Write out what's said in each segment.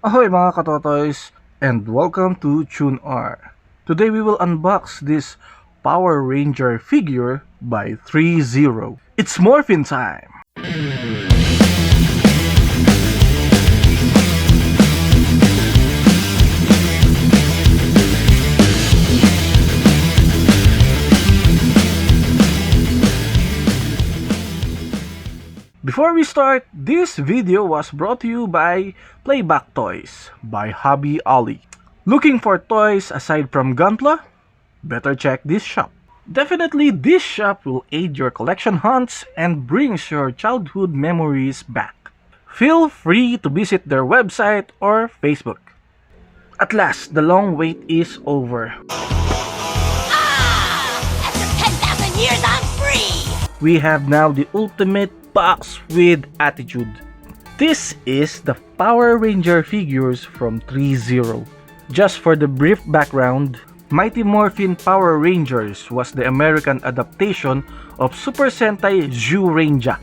Ahoy mga katotoys, and welcome to Tune R. Today we will unbox this Power Ranger figure by threezero. It's Morphin time! Before we start, this video was brought to you by Playback Toys by Hobby Ollie. Looking for toys aside from Gunpla? Better check this shop. Definitely this shop will aid your collection hunts and brings your childhood memories back. Feel free to visit their website or Facebook. At last, the long wait is over. After 10,000 years, I'm free! We have now the ultimate box with attitude. This is the Power Ranger figures from threezero. Just for the brief background, Mighty Morphin Power Rangers was the American adaptation of Super Sentai Zyuranger.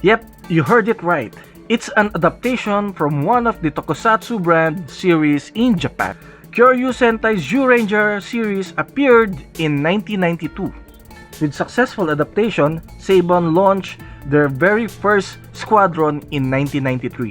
Yep, you heard it right. It's an adaptation from one of the tokusatsu brand series in Japan. Kyoryu Sentai Zyuranger series appeared in 1992. With successful adaptation, Saban launched their very first squadron in 1993.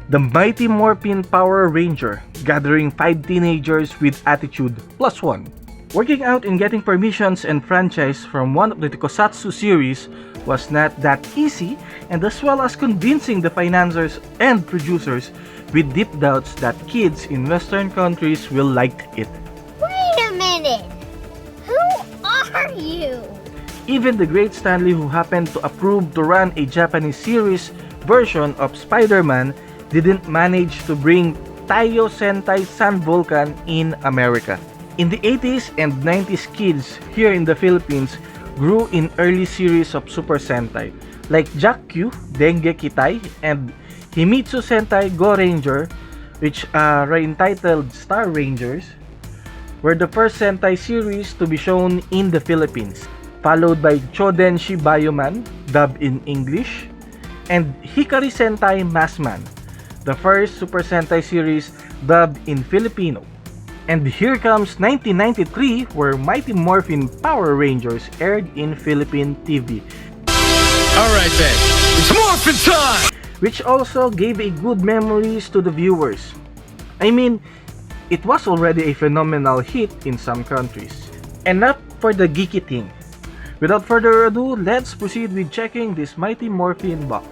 The Mighty Morphin Power Ranger, gathering 5 teenagers with attitude plus 1. Working out and getting permissions and franchise from one of the tokusatsu series was not that easy, and as well as convincing the financiers and producers with deep doubts that kids in Western countries will like it. Wait a minute! Who are you? Even the great Stanley, who happened to approve to run a Japanese series version of Spider-Man, didn't manage to bring Taiyo Sentai Sun Vulcan in America. In the 80s and 90s, kids here in the Philippines grew in early series of Super Sentai like Jack Q, Denge Kitai, and Himitsu Sentai Go Ranger, which are entitled Star Rangers, were the first Sentai series to be shown in the Philippines, followed by Chodenshi Bioman, dubbed in English, and Hikari Sentai Maskman, the first Super Sentai series dubbed in Filipino. And here comes 1993, where Mighty Morphin Power Rangers aired in Philippine TV. Alright then, it's Morphin time! Which also gave a good memories to the viewers. I mean, it was already a phenomenal hit in some countries. Enough for the geeky thing. Without further ado, let's proceed with checking this Mighty Morphin box.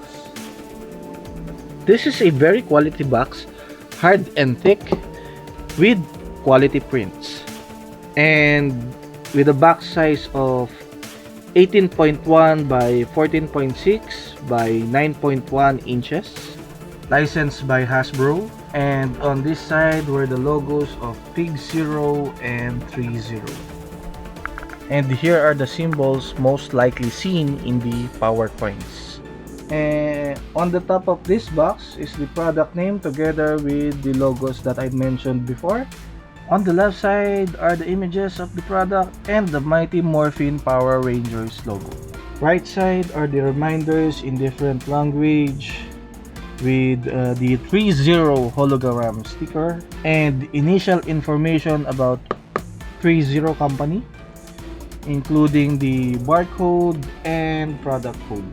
This is a very quality box, hard and thick, with quality prints. And with a box size of 18.1 by 14.6 by 9.1 inches. Licensed by Hasbro. And on this side were the logos of Krixdel and threezero. And here are the symbols most likely seen in the power coins. And on the top of this box is the product name together with the logos that I mentioned before. On the left side are the images of the product and the Mighty Morphin Power Rangers logo. Right side are the reminders in different language with the threezero hologram sticker and initial information about threezero company, including the barcode and product code.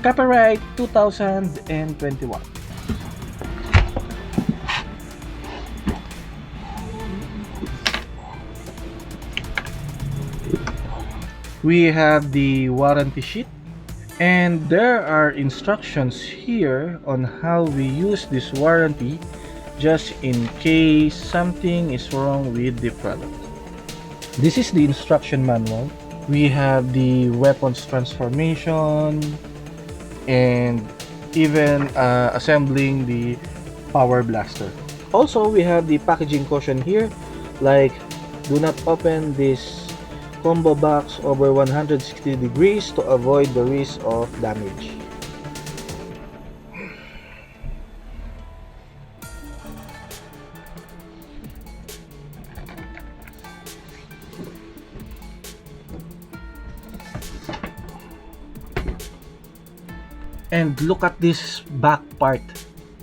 Copyright 2021. We have the warranty sheet, and there are instructions here on how we use this warranty just in case something is wrong with the product. This is the instruction manual. We have the weapons transformation and even assembling the power blaster. Also, we have the packaging caution here, like do not open this combo box over 160 degrees to avoid the risk of damage. And look at this back part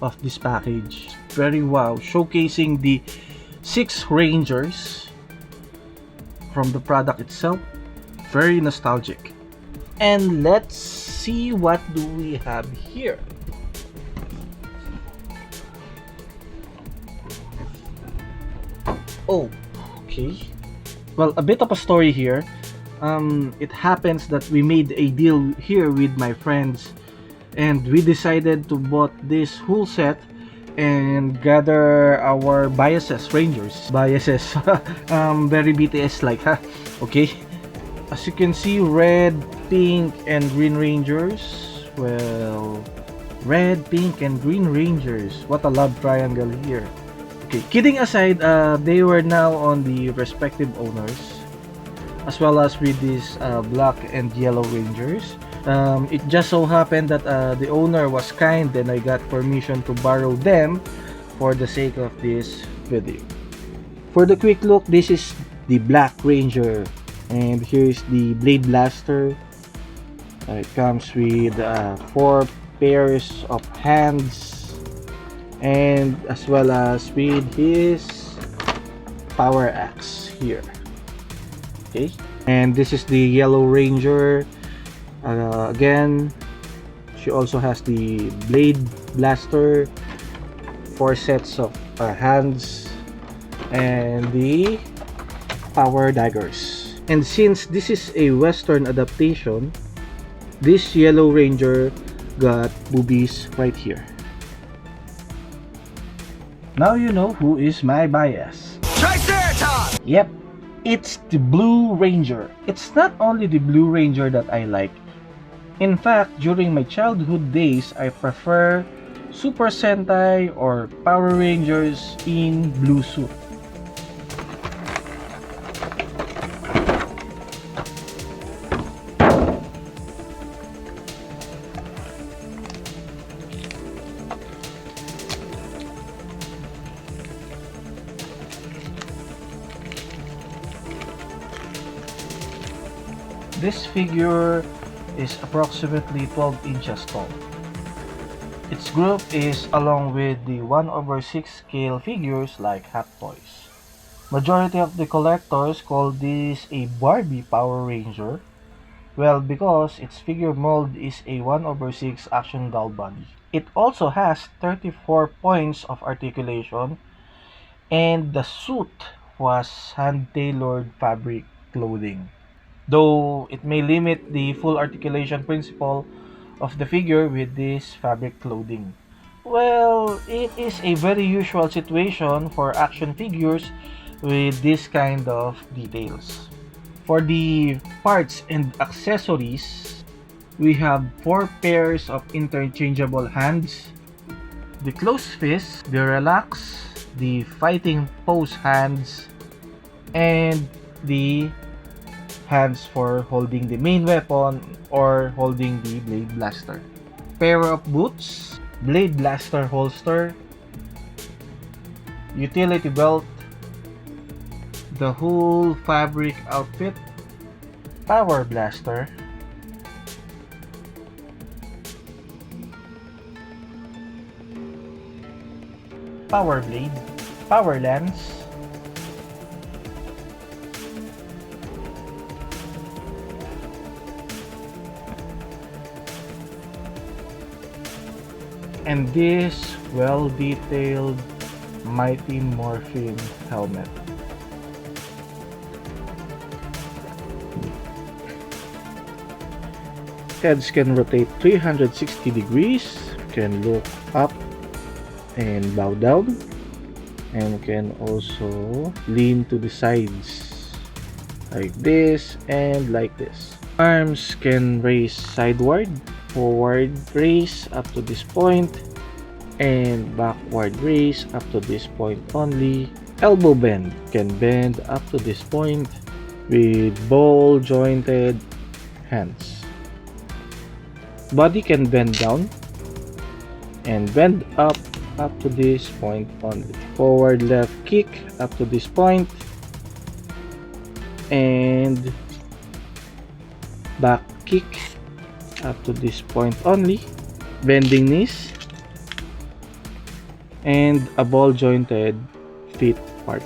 of this package. Very wow, showcasing the 6 Rangers from the product itself. Very nostalgic. And let's see what do we have here. Oh, okay. Well, a bit of a story here. It happens that we made a deal here with my friends, and we decided to bought this whole set and gather our biases, Rangers. Biases. Very BTS like, huh? Okay. As you can see, red, pink, and green Rangers. Well, red, pink, and green Rangers. What a love triangle here. Okay, kidding aside, they were now on the respective owners, as well as with these black and yellow Rangers. It just so happened that the owner was kind and I got permission to borrow them for the sake of this video. For the quick look, this is the Black Ranger, and here's the Blade Blaster. It comes with 4 pairs of hands, and as well as with his power axe here. Okay, and this is the Yellow Ranger. Again, she also has the Blade Blaster, 4 sets of hands, and the power daggers. And since this is a Western adaptation, this Yellow Ranger got boobies right here. Now you know who is my bias. Triceratops! Yep, it's the Blue Ranger. It's not only the Blue Ranger that I like. In fact, during my childhood days, I prefer Super Sentai or Power Rangers in blue suit. This figure is approximately 12 inches tall. Its group is along with the 1/6 scale figures like Hot Toys. Majority of the collectors call this a Barbie Power Ranger. Well, because its figure mold is a 1/6 action doll body. It also has 34 points of articulation, and the suit was hand-tailored fabric clothing. Though it may limit the full articulation principle of the figure with this fabric clothing. Well, it is a very usual situation for action figures with this kind of details. For the parts and accessories, we have 4 pairs of interchangeable hands, the closed fist, the relax, the fighting pose hands, and the hands for holding the main weapon or holding the Blade Blaster. Pair of boots, Blade Blaster holster, utility belt, the whole fabric outfit, Power Blaster, Power Blade, Power Lance, and this well-detailed Mighty Morphin helmet. Heads can rotate 360 degrees, can look up and bow down, and can also lean to the sides like this and like this. Arms can raise sideward, forward raise up to this point, and backward raise up to this point only. Elbow bend can bend up to this point with ball jointed hands. Body can bend down and bend up to this point only. Forward left kick up to this point, and back kick up to this point only. Bending knees, and a ball jointed feet part.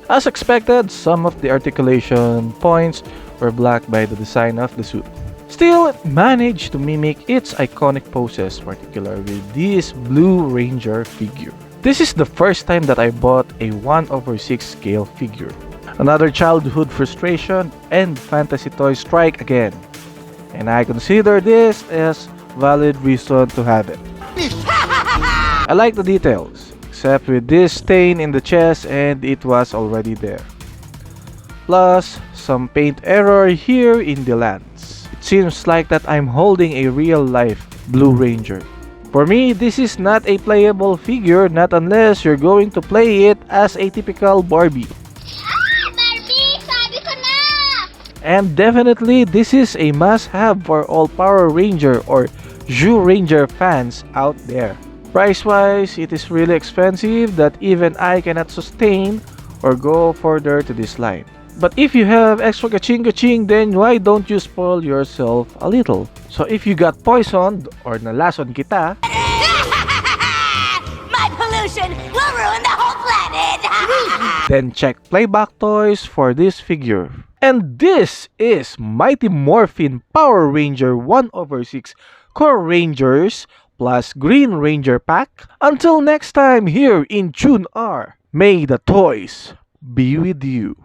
As expected, some of the articulation points were blocked by the design of the suit. Still, it managed to mimic its iconic poses, particularly with this Blue Ranger figure. This is the first time that I bought a 1/6 scale figure. Another childhood frustration and fantasy toy strike again. And I consider this as valid reason to have it. I like the details, except with this stain in the chest and it was already there. Plus, some paint error here in the lens. It seems like that I'm holding a real-life Blue Ranger. For me, this is not a playable figure, not unless you're going to play it as a typical Barbie. Barbie, sabi ko na! And definitely, this is a must-have for all Power Ranger or Zyuranger fans out there. Price-wise, it is really expensive that even I cannot sustain or go further to this line. But if you have extra kaching-kaching, then why don't you spoil yourself a little? So if you got poisoned or nalason kita, My pollution will ruin the whole planet! then check Playback Toys for this figure. And this is Mighty Morphin Power Ranger 1/6 Core Rangers plus Green Ranger pack. Until next time here in June R, may the toys be with you.